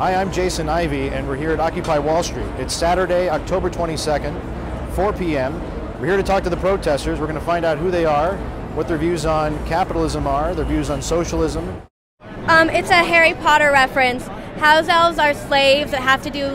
Hi, I'm Jason Ivey, and we're here at Occupy Wall Street. It's Saturday, October 22nd, 4 p.m. We're here to talk to the protesters. We're going to find out who they are, what their views on capitalism are, their views on socialism. It's a Harry Potter reference. House elves are slaves that have to do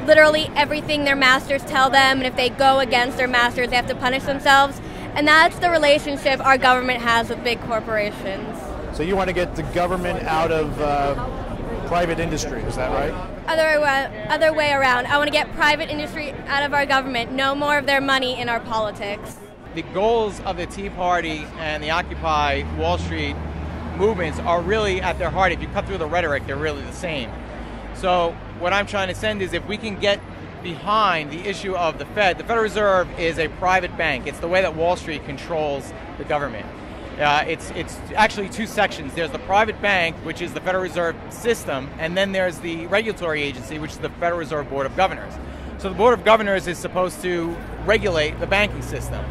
literally everything their masters tell them, and if they go against their masters, they have to punish themselves. And that's the relationship our government has with big corporations. So you want to get the government out of private industry, is that right? Other way around. I want to get private industry out of our government. No more of their money in our politics. The goals of the Tea Party and the Occupy Wall Street movements are really at their heart. If you cut through the rhetoric, they're really the same. So what I'm trying to send is if we can get behind the issue of the Federal Reserve is a private bank. It's the way that Wall Street controls the government. It's actually two sections. There's the private bank, which is the Federal Reserve System, and then there's the regulatory agency, which is the Federal Reserve Board of Governors. So the Board of Governors is supposed to regulate the banking system.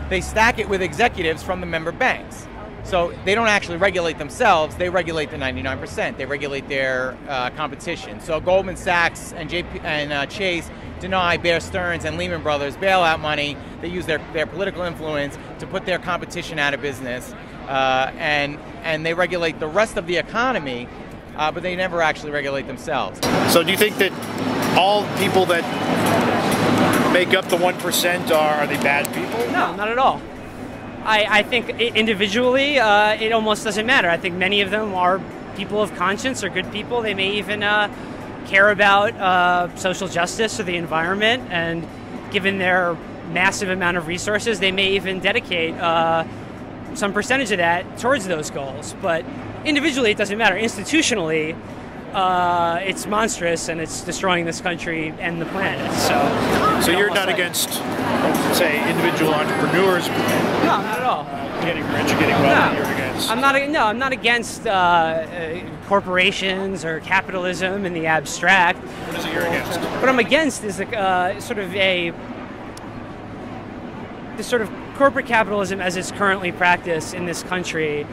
They stack it with executives from the member banks. So they don't actually regulate themselves, they regulate the 99%. They regulate their competition. So Goldman Sachs and Chase deny Bear Stearns and Lehman Brothers bailout money. They use their political influence to put their competition out of business. And they regulate the rest of the economy, but they never actually regulate themselves. So do you think that all people that make up the 1% are they bad people? No, not at all. I think individually it almost doesn't matter. I think many of them are people of conscience or good people. They may even care about social justice or the environment, and given their massive amount of resources, they may even dedicate some percentage of that towards those goals. But individually it doesn't matter. Institutionally, it's monstrous and it's destroying this country and the planet. So you're not against, say, individual entrepreneurs? No, not at all. Getting rich or getting wealthy, you're against? I'm not against corporations or capitalism in the abstract. What is it you're against? What I'm against is this sort of corporate capitalism as it's currently practiced in this country.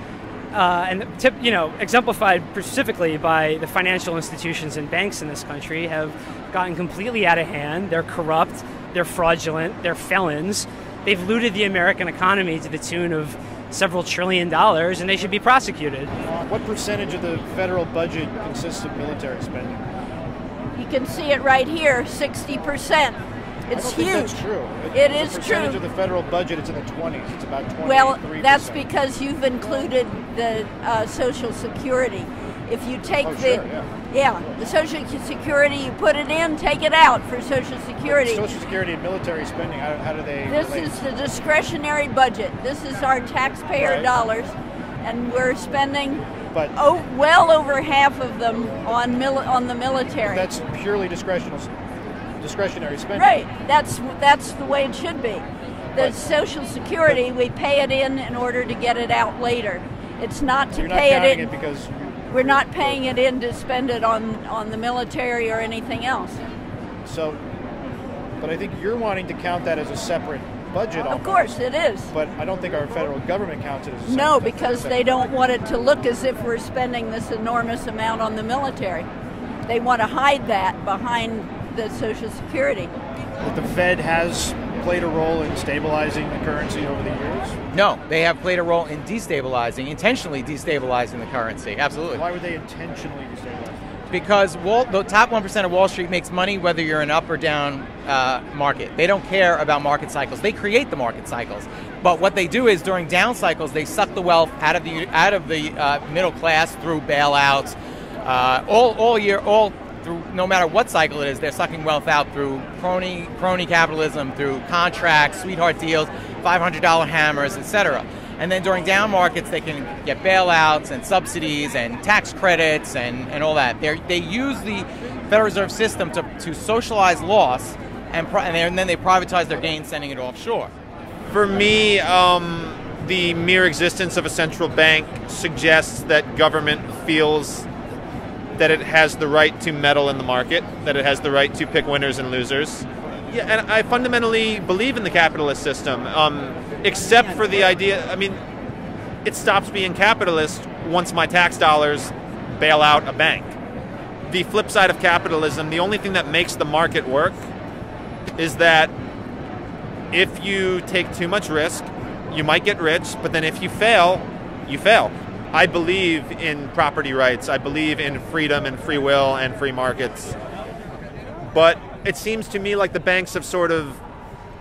Exemplified specifically by the financial institutions and banks in this country have gotten completely out of hand. They're corrupt, they're fraudulent, they're felons. They've looted the American economy to the tune of several $1 trillion, and they should be prosecuted. What percentage of the federal budget consists of military spending? You can see it right here, 60%. It's huge. That's true. It is true. The percentage of the federal budget, it's in the 20s. It's about 23%. Well, that's because you've included the Social Security. If you take the Social Security, you put it in, take it out for Social Security. Social Security and military spending, how do they This relate? is the discretionary budget. This is our taxpayer dollars, and we're spending well over half of them on the military. That's purely discretionary spending. Right. That's the way it should be. The Social Security, we pay it in order to get it out later. It's not to pay it in because we're not paying it in to spend it on the military or anything else. So, but I think you're wanting to count that as a separate budget. Of course it is. But I don't think our federal government counts it as a separate No, because they don't want it to look as if we're spending this enormous amount on the military. They want to hide that behind the Social Security. But the Fed has played a role in stabilizing the currency over the years? No, they have played a role in intentionally destabilizing the currency. Absolutely. Why would they intentionally destabilize it? Because the top 1% of Wall Street makes money whether you're an up or down market. They don't care about market cycles. They create the market cycles. But what they do is during down cycles, they suck the wealth out of the middle class through bailouts. All year, through no matter what cycle it is, they're sucking wealth out through crony capitalism, through contracts, sweetheart deals, $500 hammers, etc. And then during down markets, they can get bailouts and subsidies and tax credits and all that. They use the Federal Reserve System to socialize loss, and then they privatize their gains, sending it offshore. For me, the mere existence of a central bank suggests that government feels that it has the right to meddle in the market, that it has the right to pick winners and losers. Yeah, and I fundamentally believe in the capitalist system, except for the idea, it stops being capitalist once my tax dollars bail out a bank. the flip side of capitalism, the only thing that makes the market work is that if you take too much risk, you might get rich, but then if you fail, you fail. I believe in property rights. I believe in freedom and free will and free markets. But it seems to me like the banks have sort of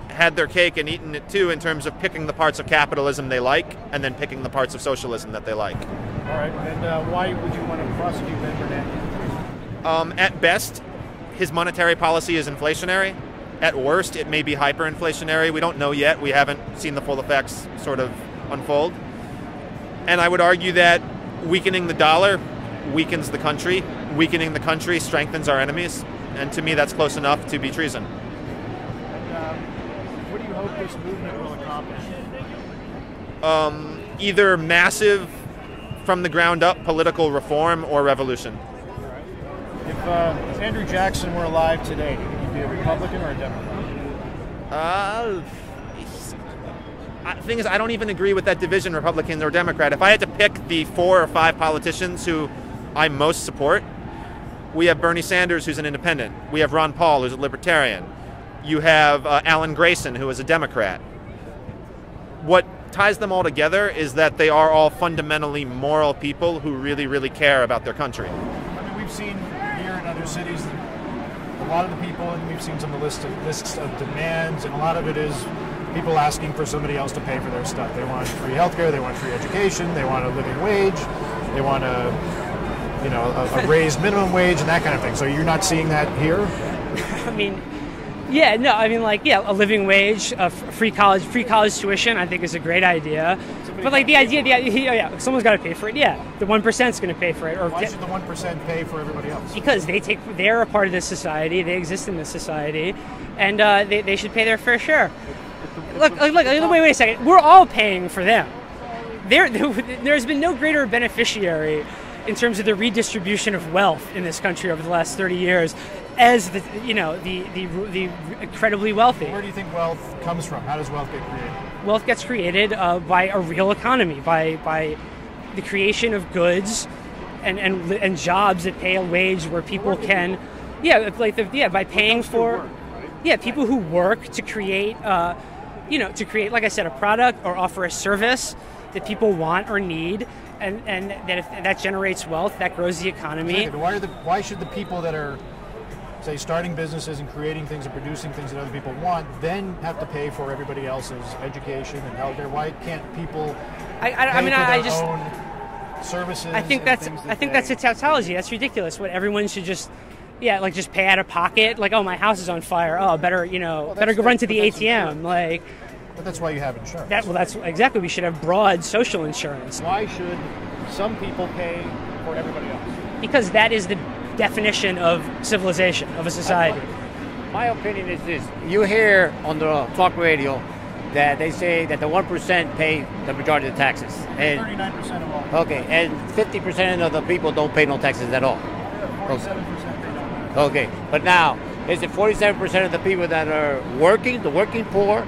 had their cake and eaten it too, in terms of picking the parts of capitalism they like and then picking the parts of socialism that they like. All right, and why would you want to prosecute Ben Bernanke? At best, his monetary policy is inflationary. At worst, it may be hyperinflationary. We don't know yet. We haven't seen the full effects sort of unfold. And I would argue that weakening the dollar weakens the country. Weakening the country strengthens our enemies. And to me, that's close enough to be treason. What do you hope this movement will accomplish? Either massive, from the ground up, political reform or revolution. If Andrew Jackson were alive today, do you think he'd be a Republican or a Democrat? The thing is, I don't even agree with that division, Republican or Democrat. If I had to pick the 4 or 5 politicians who I most support, we have Bernie Sanders, who's an independent. We have Ron Paul, who's a libertarian. You have Alan Grayson, who is a Democrat. What ties them all together is that they are all fundamentally moral people who really, really care about their country. I mean, we've seen here in other cities a lot of the people, and we've seen some of the lists of demands, and a lot of it is people asking for somebody else to pay for their stuff. They want free healthcare, they want free education, they want a living wage, they want a raised minimum wage and that kind of thing. So you're not seeing that here? I mean, yeah, no, I mean, like, yeah, a living wage, free college tuition, I think is a great idea. But like the idea, someone's got to pay for it. Yeah, the 1% is going to pay for it. Or why should the 1% pay for everybody else? Because they're a part of this society. They exist in this society, and they should pay their fair share. Look, wait a second. We're all paying for them. There's been no greater beneficiary in terms of the redistribution of wealth in this country over the last 30 years as the incredibly wealthy. Where do you think wealth comes from? How does wealth get created? Wealth gets created by a real economy, by the creation of goods and jobs that pay a wage where people can, by paying for, people who work to create, like I said, a product or offer a service that people want or need, and that if that generates wealth, that grows the economy. Why should the people that are, say, starting businesses and creating things and producing things that other people want, then have to pay for everybody else's education and healthcare? Why can't people pay for their own services? I think that's a tautology. That's ridiculous. What everyone should just pay out of pocket. Like, oh, my house is on fire. Oh, better go run to the ATM. But that's why you have insurance. That's exactly. We should have broad social insurance. Why should some people pay for everybody else? Because that is the definition of civilization, of a society. My opinion is this. You hear on the talk radio that they say that the 1% pay the majority of the taxes. And 39% of all. Okay, and 50% of the people don't pay no taxes at all. 47% they don't. Okay, but now, is it 47% of the people that are working, the working poor?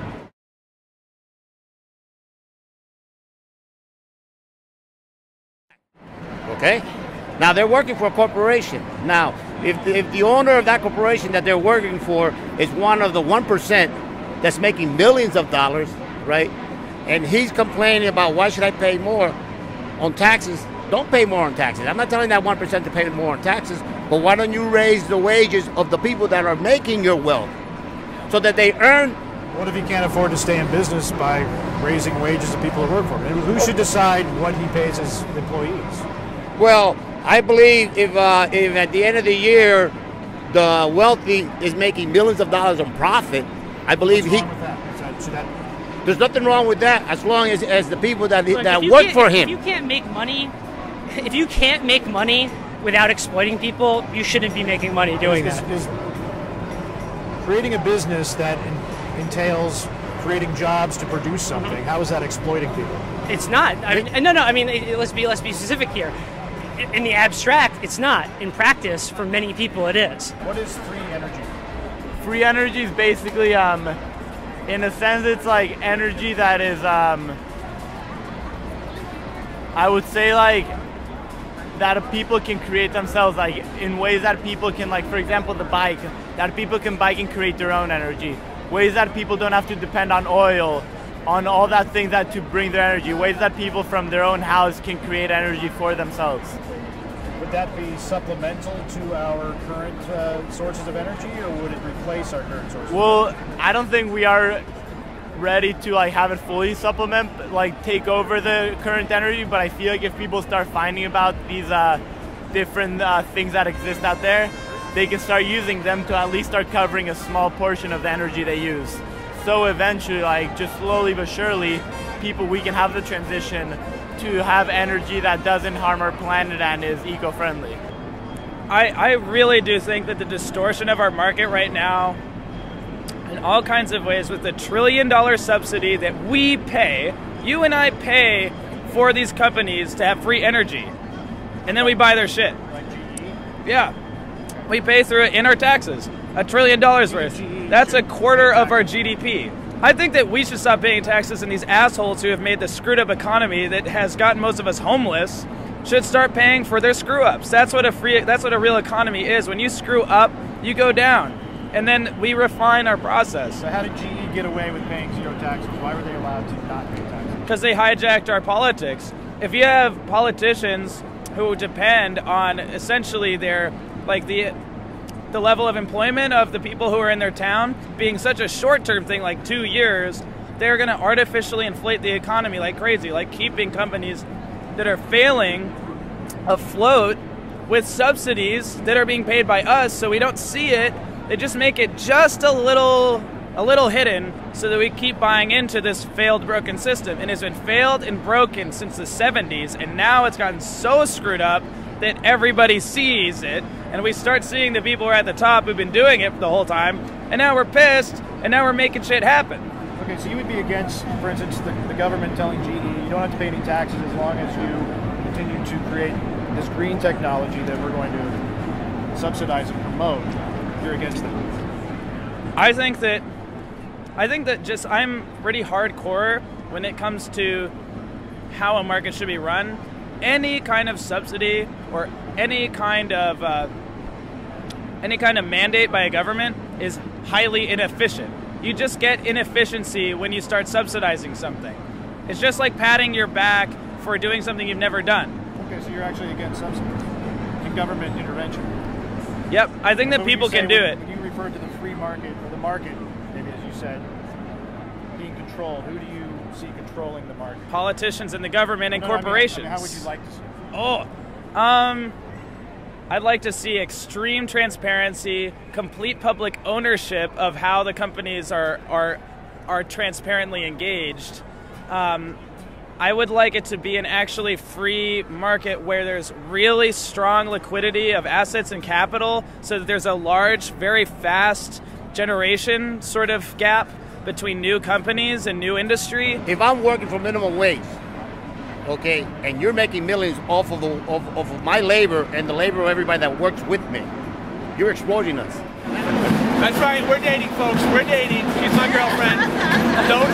Okay? Now, they're working for a corporation. Now, if the owner of that corporation that they're working for is one of the 1% that's making millions of dollars, right? And he's complaining about, why should I pay more on taxes? Don't pay more on taxes. I'm not telling that 1% to pay more on taxes, but why don't you raise the wages of the people that are making your wealth so that they earn? What if he can't afford to stay in business by raising wages of people who work for him? Who should decide what he pays his employees? Well, I believe if at the end of the year the wealthy is making millions of dollars in profit, I believe What's wrong with that? There's nothing wrong with that as long as the people that work for him. If you can't make money without exploiting people, you shouldn't be making money doing that. Is creating a business that entails creating jobs to produce something, how is that exploiting people? It's not. Let's be specific here. In the abstract, it's not. In practice, for many people, it is. What is free energy? Free energy is basically, in a sense, it's like energy that is, I would say, like, that people can create themselves, like in ways that people can, like for example the bike, that people can bike and create their own energy. Ways that people don't have to depend on oil, on all that things that to bring their energy. Ways that people from their own house can create energy for themselves. Would that be supplemental to our current sources of energy, or would it replace our current sources? Well, I don't think we are ready to like have it fully supplement, like take over the current energy, but I feel like if people start finding about these different things that exist out there, they can start using them to at least start covering a small portion of the energy they use. So eventually, like just slowly but surely, we can have the transition to have energy that doesn't harm our planet and is eco-friendly. I really do think that the distortion of our market right now, in all kinds of ways, with the $1 trillion subsidy that we pay, you and I pay for these companies to have free energy, and then we buy their shit. Like GE? Yeah. We pay through it in our taxes, $1 trillion worth. That's a quarter of our GDP. I think that we should stop paying taxes, and these assholes who have made the screwed up economy that has gotten most of us homeless should start paying for their screw ups. That's what a real economy is. When you screw up, you go down, and then we refine our process. So how did GE get away with paying zero taxes? Why were they allowed to not pay taxes? Because they hijacked our politics. If you have politicians who depend on essentially their the level of employment of the people who are in their town being such a short-term thing, like 2 years, they're going to artificially inflate the economy like crazy, like keeping companies that are failing afloat with subsidies that are being paid by us so we don't see it. They just make it just a little hidden so that we keep buying into this failed, broken system. And it's been failed and broken since the 70s, and now it's gotten so screwed up that everybody sees it, and we start seeing the people who are at the top who've been doing it the whole time, and now we're pissed, and now we're making shit happen. Okay, so you would be against, for instance, the government telling GE you don't have to pay any taxes as long as you continue to create this green technology that we're going to subsidize and promote. You're against that. I think that just I'm pretty hardcore when it comes to how a market should be run. Any kind of subsidy or any kind of mandate by a government is highly inefficient. You just get inefficiency when you start subsidizing something. It's just like patting your back for doing something you've never done. Okay, so you're actually against subsidies and government intervention. Yep, I think that people can do it. When you refer to the free market, or the market, maybe as you said, being controlled, who do you see controlling the market? Politicians and the government and corporations. How would you like to see it? I'd like to see extreme transparency, complete public ownership of how the companies are transparently engaged. I would like it to be an actually free market where there's really strong liquidity of assets and capital, so that there's a large, very fast generation sort of gap between new companies and new industry. If I'm working for minimum wage, okay, and you're making millions off of my labor and the labor of everybody that works with me, you're exploiting us. That's right, we're dating, folks. We're dating. She's my girlfriend. Don't